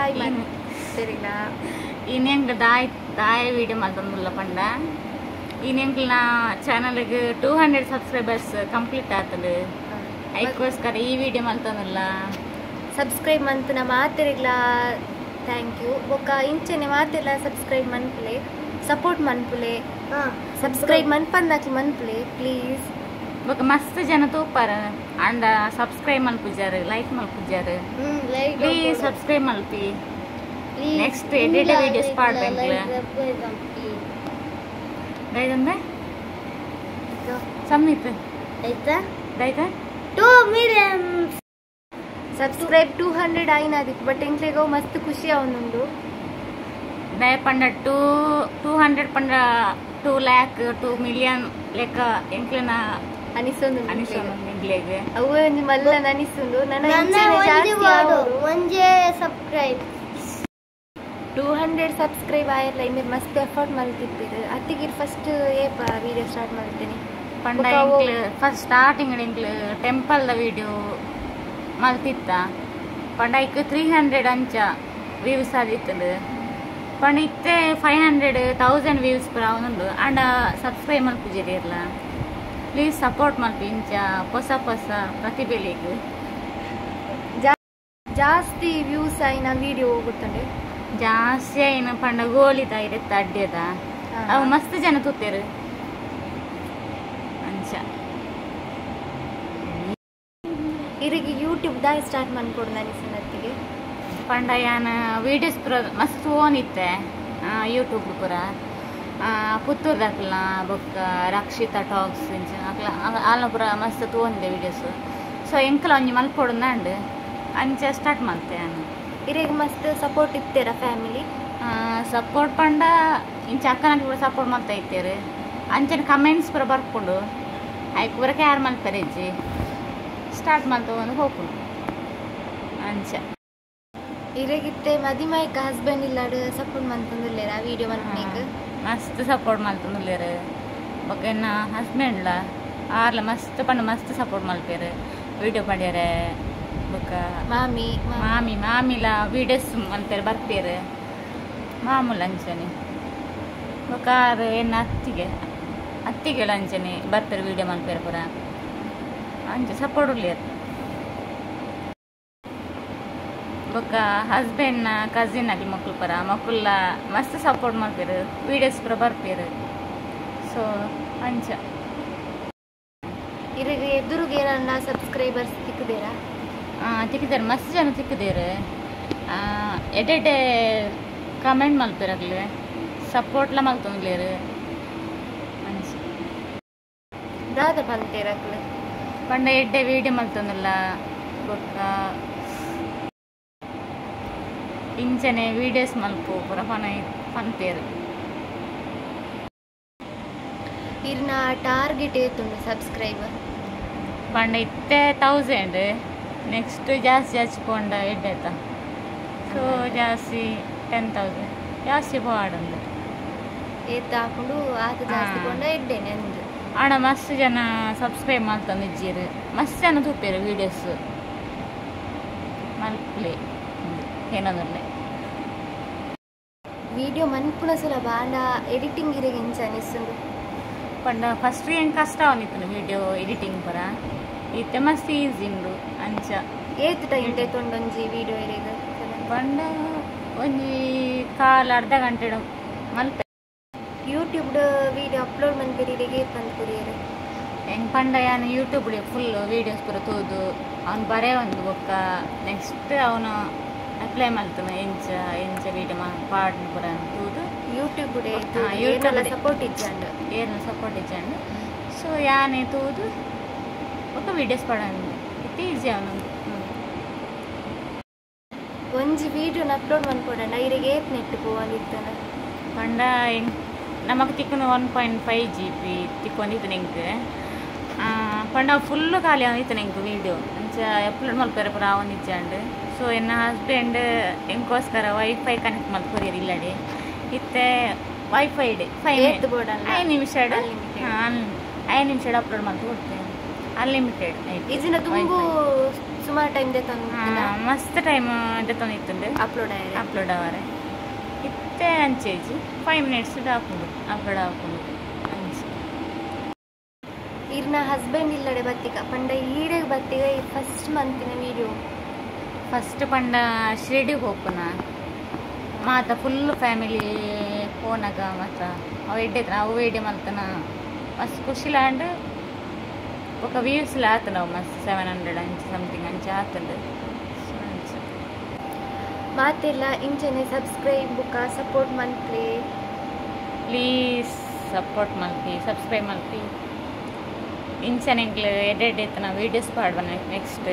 சரிங்களா இன்னைக்கு தாய் வீடியோ மல்தந்துள்ள பண்ட இன்னைக்கு நான் சேனலுக்கு 200 ಸಬ್ಸ್ಕ್ರೈಬರ್ಸ್ ಕಂಪ್ಲೀಟ್ ಆತದು ಅದಕ್ಕೋಸ್ಕರ ಈ ವಿಡಿಯೋ ಮಲ್ತಂದಿಲ್ಲ ಸಬ್ಸ್ಕ್ರೈಬ್ ಮಂತನ ಮಾತಿರಲ್ಲ ಥ್ಯಾಂಕ್ ಯು ಬೊಕ್ಕ ಇಂಚನೆ ಮಾತಿರಲ್ಲ ಸಬ್ಸ್ಕ್ರೈಬ್ ಮನ್ಪುಲೆ ಸಪೋರ್ಟ್ ಮನ್ಪುಲೆ ಸಬ್ಸ್ಕ್ರೈಬ್ ಮನ್ಪಂದಾಕಿ ಮನ್ಪುಲೆ ಪ್ಲೀಸ್ ಬೊಕ್ಕ ಮಸ್ತ್ ಜನ ತೂಪಾರ ಅಂಡ ಸಬ್ಸ್ಕ್ರೈಬ್ ಮಲ್ಪುಜಾರು ಲೈಕ್ ಮಲ್ಪುಜಾರು ಪ್ಲೀಸ್ ಸಬ್ಸ್ಕ್ರೈಬ್ ಮಲ್ಪಿ ನೆಕ್ಸ್ಟ್ ಎಡಿಟ್ ವಿಡಿಯೋಸ್ ಪಾಡ್ಬೇಕಲ್ಲ ದೈದಂದೆ ಸಮ್ಮಿತ್ ಆಯ್ತಾ ದೈತಾ 2 million ಸಬ್ಸ್ಕ್ರೈಬ್ 200 ayina ಅದಕ್ಕೆ ಬಟ್ ಎಂಕ್ಲೆಗೋ ಮಸ್ತ್ ಖುಷಿ ಅವನುಂಡು ದಯ ಪಂಡ 200 ಪಂಡ 2 lakh 2 million ಲೆಕ್ಕ ಎಂಕ್ಲೆನ ಅನಿಸೊಂದು ಇಂಗ್ಲೆಗೆ ಅವು ಒಂದು ಮಲ್ಲ ಅನಿಸುಂಡು ನನ್ನ ಜಾಸ್ತಿ ಒಂಜೆ ಸಬ್ಸ್ಕ್ರೈಬ್ 200 ಸಬ್ಸ್ಕ್ರೈಬ್ ಆಯಲ್ಲ ಇನ್ನು ಮಸ್ತ್ ಎಫರ್ಟ್ ಮಲ್ತಿದ್ದೀರಿ ಅತ್ತಿಗೆ ಫಸ್ಟ್ ಏಪ ವಿಡಿಯೋ ಸ್ಟಾರ್ಟ್ ಮಾಡ್ತೀನಿ ಪಂಡ ಫಸ್ಟ್ ಸ್ಟಾರ್ಟಿಂಗ್ ಇಂಗ್ಲ ಟೆಂಪಲ್ ದ ವಿಡಿಯೋ ಮಲ್ತಿತ್ತ ಪಂಡ ಇಕ್ 300 ಅಂಚ ವ್ಯೂಸ್ ಆದಿತ್ತದು ಪಂಡ ಇತ್ತೆ 500,000 ವ್ಯೂಸ್ ಪುರ ಅವನುಂಡು ಅಂಡ ಸಬ್ಸ್ಕ್ರೈಬ್ ಮಲ್ಪುಜಿರಿ ಇರಲ್ಲ ಪ್ಲೀಸ್ ಸಪೋರ್ಟ್ ಮಲ್ಪಿ ಇಂಚ ಹೊಸ ಹೊಸ ಪ್ರತಿಭೆಲಿಗೆ ಜಾಸ್ತಿ ವ್ಯೂಸ್ ಆಯ್ನ ವಿಡಿಯೋ ಹೋಗುತ್ತದೆ ಜಾಸ್ತಿ ಆಯ್ನ ಪಂಡ ಗೋಲಿದ ಇರತ್ತ ಅಡ್ಡ್ಯದ ಅವು ಮಸ್ತ್ ಜನ ತೂತೇರು ಅಂಚ ಇರಿಗೆ ಯೂಟ್ಯೂಬ್ ದಾಯ್ ಸ್ಟಾರ್ಟ್ ಮಾಡ್ಕೊಡು ಅನಿಸಿನತ್ತಿಗೆ ಪಂಡ ಯಾನ ವಿಡಿಯೋಸ್ ಪುರ ಮಸ್ತ್ ಓನ್ ಇತ್ತೆ ಯೂಟ್ಯೂಬ್ ಪುರ ಪುತ್ತೂರ್ದಾಕ್ಲ ಬೊಕ್ಕ ಅಕ್ಷಿತಾ ಟಾಕ್ಸ್ ಇಂಚ ಅಲ್ಲ ಪುರ ಮಸ್ತ್ ತೋಂದೆ ವಿಡಿಯೋಸ್ ಸೊ ಎಂಕಲ ಒಂಜಿ ಮಲ್ಪೊಡುಂದಾಂಡ್ ಅಂಚ ಸ್ಟಾರ್ಟ್ ಮಾಡ್ತೆ ನಾನು ಇರಿಗೆ ಮಸ್ತ್ ಸಪೋರ್ಟ್ ಇತ್ತೇರ ಫ್ಯಾಮಿಲಿ ಸಪೋರ್ಟ್ ಪಂಡ ಇಂಚ ಅಕ್ಕನಲ್ಲಿ ಕೂಡ ಸಪೋರ್ಟ್ ಮಾಡ್ತಾ ಇತ್ತೇರು ಅಂಚನೆ ಕಮೆಂಟ್ಸ್ ಪುರ ಬರ್ಕೊಂಡು ಆಯ್ಕೆ ಪುರ ಕ್ಯಾರ್ ಮಾಡ್ತಾರೆ ಅಜ್ಜಿ ಸ್ಟಾರ್ಟ್ ಮಾಡ್ತಾ ಒಂದು ಹೋಗ್ಕೊಂಡು ಅಂಚ ಇರಗಿತ್ತೆ ಮದಿಮಾಯ್ಕ ಹಸ್ಬೆಂಡ್ ಇಲ್ಲಾಡು ಸಪೋರ್ಟ್ ಮಾಡ್ತಂದಿಲ್ಲೇರ ವಿಡಿಯೋ ಮಾಡ್ಬೇಕು ಮಸ್ತ್ ಸಪೋರ್ಟ್ ಮಾಡ್ತಂದಿಲ್ಲೇರು ಬಗ್ಗೆ ನಾ ಹಸ್ಬೆಂಡ್ಲ ಆರ್ಲ ಮಸ್ತ್ ಪಂಡ ಮಸ್ತ್ ಸಪೋರ್ಟ್ ಮಾಡ್ತೇರು ವಿಡಿಯೋ ಮಾಡ್ಯಾರೆ ಬೊಕ್ಕ ಮಾಮಿಲ ವಿಡಿಯೋಸ್ ಮಲ್ಪೇರು ಬರ್ಪೇರು ಮಾಮೂಲು ಅಂಚನೆ ಬೊಕ್ಕ ಆರು ಎನ್ನ ಅತ್ತಿಗೆಲ ಅಂಚನೆ ಬರ್ಪೇರು ವಿಡಿಯೋ ಮಲ್ಪೇರು ಪುರ ಅಂಚೆ ಸಪೋರ್ಟ್ ಉಳ್ಳೇರು ಬೊಕ್ಕ ಹಸ್ಬೆಂಡ್ನ ಕಸಿನ್ ಆಗಲಿ ಮಕ್ಕಳು ಪರ ಮಕ್ಕಳ ಮಸ್ತ್ ಸಪೋರ್ಟ್ ಮಾಡ್ಪೇರು ವಿಡಿಯೋಸ್ ಪುರ ಬರ್ಪೇರು ಸೊ ಅಂಚ ಇರಿಗೆ ಎದುರಿಗೆ ನನ್ನ ಸಬ್ಸ್ಕ್ರೈಬರ್ಸ್ ತಿಕ್ಕದೇರಾ ತಿಕ್ಕಿದಾರೆ ಮಸ್ತ್ ಜನ ತಿಕ್ಕಿದೇರು ಎಡೆಡೆ ಕಮೆಂಟ್ ಮಲ್ಪೇರಾಗ್ಲಿ ಸಪೋರ್ಟ್ಲ ಮಲ್ತೊಂದ್ಲೇರು ಅಂಚ ದಾದ ಬಂತೇರಾಗ್ಲಿ ಪಂಡ ಎಡ್ಡೆ ವಿಡಿಯೋ ಮಲ್ತೊಂದಿಲ್ಲ ಬೊಕ್ಕ ಇಂಚನೆ ವಿಡಿಯೋಸ್ ಮಲ್ಪು ಪುರ ಪನ್ಪೇರು ಇರ್ನ ಟಾರ್ಗೆಟ್ ಏತುಂಡು ಸಬ್ಸ್ಕ್ರೈಬರ್ ಪಂಡ ಇತ್ತೆ 1000 ನೆಕ್ಸ್ಟ್ ಜಾಸ್ತಿ ಹಚ್ಕೊಂಡ ಎಡ್ಡೆತ ಸೊ ಜಾಸ್ತಿ 10,000 ಜಾಸ್ತಿ ಪಾಡುಂಡು ಏತ್ ಹಾಕೊಂಡು ಆತ ಜಾಸ್ತಿ ಕೊಂಡ ಎಡ್ಡೆನೆ ಅಂದು ಆಡ ಮಸ್ತ್ ಜನ ಸಬ್ಸ್ಕ್ರೈಬ್ ಮಾಡ್ತಂದು ಇಜ್ಜಿರು ಮಸ್ತ್ ಜನ ತೂಪೇರು ವಿಡಿಯೋಸ್ ಮಲ್ಪ್ಲೆ ಏನಂದ್ರೆ ವಿಡಿಯೋ ಮನ್ಪುನ ಸುಲಭ ಅಂಡ ಎಡಿಟಿಂಗ್ ಇರಿಗೆ ಎಂಚ ಅನಿಸುಂಡು ಪಂಡ ಫಸ್ಟ್ ಏನು ಕಷ್ಟ ಅವನಿತ್ತು ವಿಡಿಯೋ ಎಡಿಟಿಂಗ್ ಪರ ಇತ್ತೆ ಮಸ್ತ್ ಈಸಿ ಉಂಡು ಅಂಚ ಏತ್ ಟೈಮ್ ತೊಂಡೊಂಜಿ ವಿಡಿಯೋ ಇರಿಗೆ ಪಂಡ ಒಂಜಿ ಕಾಲು ಅರ್ಧ ಗಂಟೆ ಮಲ್ಪೆ ಯೂಟ್ಯೂಬ್ ವಿಡಿಯೋ ಅಪ್ಲೋಡ್ ಮನ್ಪೇರಿಗೆ ಏತ್ ಬಂದು ಕುರಿಯರು ಹೆಂಗೆ ಪಂಡ ಯಾನು ಯೂಟ್ಯೂಬ್ ಫುಲ್ ವೀಡಿಯೋಸ್ ಪೂರ ತೂದು ಅವ್ನು ಬರೇ ಒಂದು ಬೊಕ್ಕ ನೆಕ್ಸ್ಟ್ ಅವನು ಅಪ್ಲೈ ಮಾಡ್ತಾನೆ ಎಂಚ ವಿಡಿಯೋ ಪಾಡ್ನ ಪೂರ ತೂದು ಯೂಟ್ಯೂಬ್ ಸಪೋರ್ಟ್ ಇಜ್ಜಂಡು ಏನು ಸಪೋರ್ಟ್ ಇಜ್ಜಂಡು ಸೊ ಯಾನೇ ತೂದು ಬೊಕ್ಕ ವೀಡಿಯೋಸ್ ಪಡಂದು ಇತ್ತೆ ಈಸಿ ಅವನೊಂದು ಒಂಜಿ ವಿಡಿಯೋನ ಅಪ್ಲೋಡ್ ಮಾಡ್ಕೊಡೋಣ ಇರಿಗೆ ಏತ್ ನೆಟ್ ಪೋವಂದಿತ್ತಾನ ಪಂಡ ನಮಗೆ ತಿಕ್ಕನು 1.5 GB ತಿಕ್ಕೊಂಡಿತ್ತು ನಿಂಗೆ ಪಂಡ ಫುಲ್ಲು ಖಾಲಿ ಅವನಿತ್ತು ನಿಂಗೆ ವಿಡಿಯೋ ಅಂಚ ಅಪ್ಲೋಡ್ ಮಲ್ಪೇರ ಪುರ ಅವನಿಜ್ಜಂಡು ಸೊ ಎನ್ನ ಹಸ್ಬೆಂಡ್ ಎಂಗೋಸ್ಕರ ವೈಫೈ ಕನೆಕ್ಟ್ ಮಲ್ಪುರಿಯರು ಇಲ್ಲಡೆ ಇತ್ತೆ ವೈಫೈ ಡೆ 5 ನಿಮಿಷ 5 ನಿಮಿಷ ಅಪ್ಲೋಡ್ ಮಾಡ್ತು ಕೊಡ್ತೇನೆ ಅನ್ಲಿಮಿಟೆಡ್ ಇದನ್ನ ತುಂಬು ಸುಮಾರು ಟೈಮ್ ಮಸ್ತ್ ಟೈಮ್ ತಂದಿತ್ತುಂಡು ಅಪ್ಲೋಡ್ ಆವರೆ ಇತ್ತೆ ಅಂಚೇಜಿ 5 minutes ಹಾಕೊಂಡು ಅಪ್ಲೋಡ್ ಹಾಕೊಂಡು ಇರ್ನ ಹಸ್ಬೆಂಡ್ ಇಲ್ಲಡೆ ಬತ್ತಿಗ ಪಂಡ ಈಡೆಗೆ ಬತ್ತಿಗ ಫಸ್ಟ್ ಮಂತಿನ ವಿಡಿಯೋ ಫಸ್ಟ್ ಪಂಡ ಶಿರಡಿಗೆ ಹೋಗ್ಪುನ ಮಾತ ಫುಲ್ ಫ್ಯಾಮಿಲಿ ಫೋನಾಗ ಮಾತ ಅವು ಎಡ್ಡೆ ಮಲ್ತನ ಮಸ್ತ್ ಖುಷಿಲಾಂಡ್ ఒక వ్యూస్ లాతున్నావు మస్తు 700 అంచి సంథింగ్ అంచి ఆతుండు ಮಾತೆಲ್ಲ ಇಂಚನೆ ಸಬ್ಸ್ಕ್ರೈಬ್ ಬುಕ್ಕ ಸಪೋರ್ಟ್ ಮಲ್ಪ್ಲೆ ಪ್ಲೀಸ್ ಸಪೋರ್ಟ್ ಮಲ್ಪಿ ಸಬ್ಸ್ಕ್ರೈಬ್ ಮಲ್ಪಿ ಇಂಚನೆ ಎಡ್ಡೆ ಎತ್ತನ ವೀಡಿಯೋಸ್ ಪಾಡ್ಬನ ನೆಕ್ಸ್ಟ್